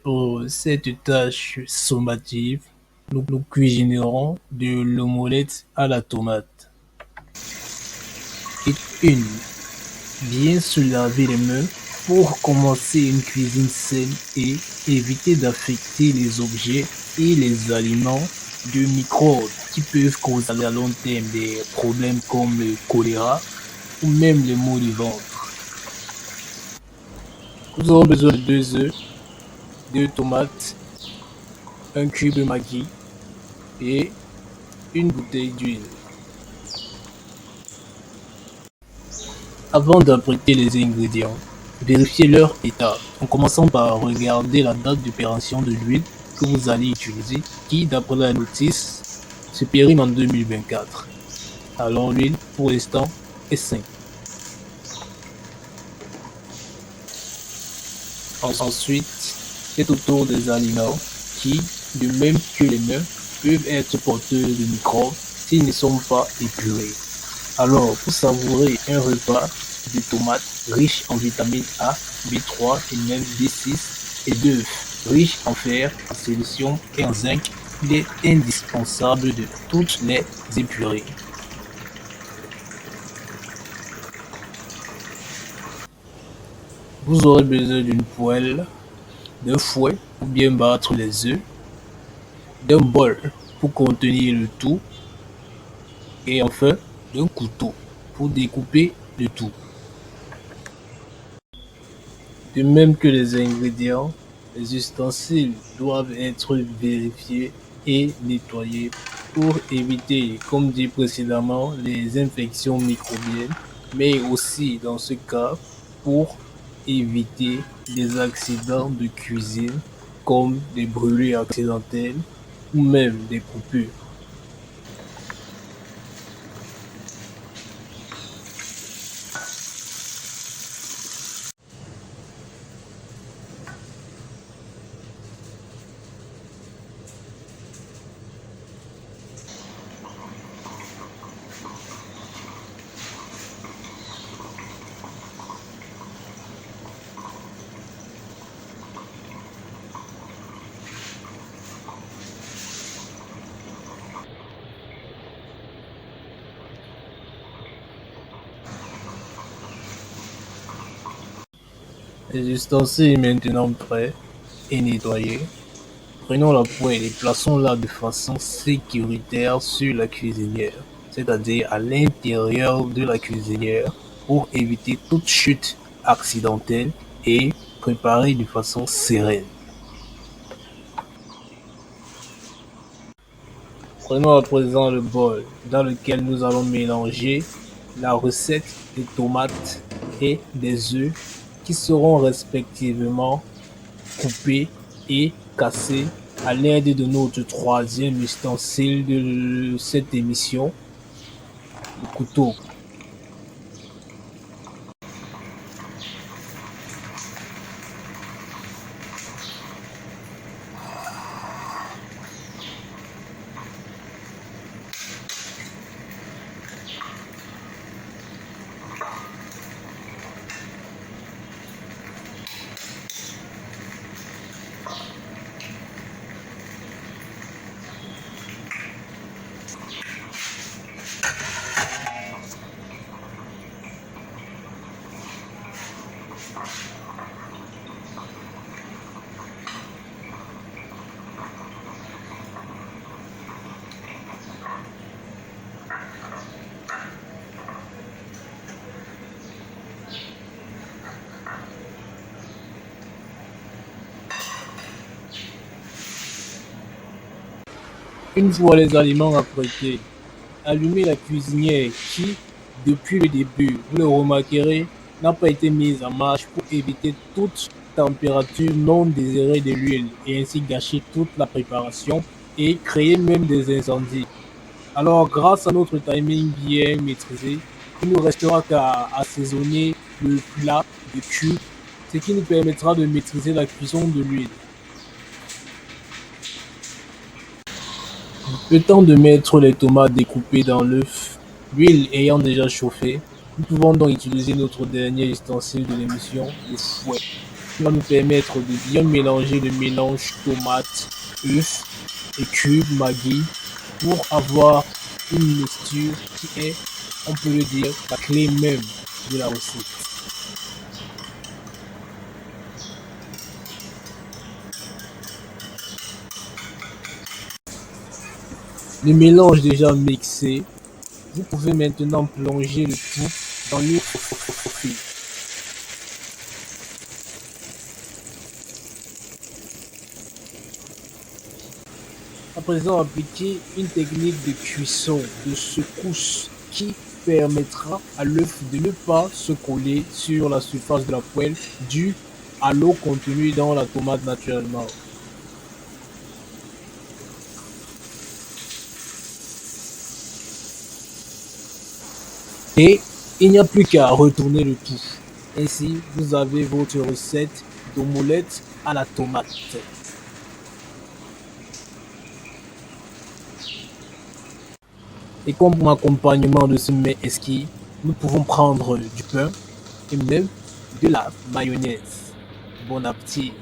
Pour cette tâche sommative, nous cuisinerons de l'omelette à la tomate. Et une, bien se laver les mains pour commencer une cuisine saine et éviter d'affecter les objets et les aliments de microbes qui peuvent causer à long terme des problèmes comme le choléra ou même les maux de ventre. Nous aurons besoin de 2 œufs, 2 tomates, un cube de Maggi et une bouteille d'huile. Avant d'apprêter les ingrédients, vérifiez leur état en commençant par regarder la date d'opération de l'huile que vous allez utiliser qui, d'après la notice, se périme en 2024. Alors l'huile, pour l'instant, est saine. Ensuite, c'est au tour des aliments qui, de même que les mains, peuvent être porteurs de microbes s'ils ne sont pas épurés. Alors, pour savourer un repas de tomates riche en vitamine A, B3 et même B6 et d'œufs riches en fer, en sélénium et en zinc, il est indispensable de toutes les épurer. Vous aurez besoin d'une poêle, d'un fouet pour bien battre les œufs, d'un bol pour contenir le tout et enfin d'un couteau pour découper le tout. De même que les ingrédients, les ustensiles doivent être vérifiés et nettoyés pour éviter, comme dit précédemment, les infections microbiennes, mais aussi dans ce cas pour éviter des accidents de cuisine comme des brûlures accidentelles ou même des coupures. Les ustensiles maintenant prêts et nettoyés, prenons la poêle et plaçons-la de façon sécuritaire sur la cuisinière, c'est-à-dire à l'intérieur de la cuisinière pour éviter toute chute accidentelle et préparer de façon sereine. Prenons à présent le bol dans lequel nous allons mélanger la recette des tomates et des œufs qui seront respectivement coupés et cassés à l'aide de notre troisième ustensile de cette émission, le couteau. Une fois les aliments apprêtés, allumez la cuisinière qui, depuis le début, vous le remarquerez, n'a pas été mise en marche pour éviter toute température non désirée de l'huile et ainsi gâcher toute la préparation et créer même des incendies. Alors, grâce à notre timing bien maîtrisé, il ne nous restera qu'à assaisonner le plat de cube, ce qui nous permettra de maîtriser la cuisson de l'huile. Le temps de mettre les tomates découpées dans l'œuf, l'huile ayant déjà chauffé, nous pouvons donc utiliser notre dernier ustensile de l'émission, le fouet. qui va nous permettre de bien mélanger le mélange tomate, œuf et cube Maggi pour avoir une mixture qui est, on peut le dire, la clé même de la recette. Le mélange déjà mixé, vous pouvez maintenant plonger le tout dans l'eau chauffée. À présent, appliquez une technique de cuisson, de secousse qui permettra à l'œuf de ne pas se coller sur la surface de la poêle due à l'eau contenue dans la tomate naturellement. Et il n'y a plus qu'à retourner le tout. Ainsi, vous avez votre recette d'omelette à la tomate. Et comme accompagnement de ce mets exquis, nous pouvons prendre du pain et même de la mayonnaise. Bon appétit!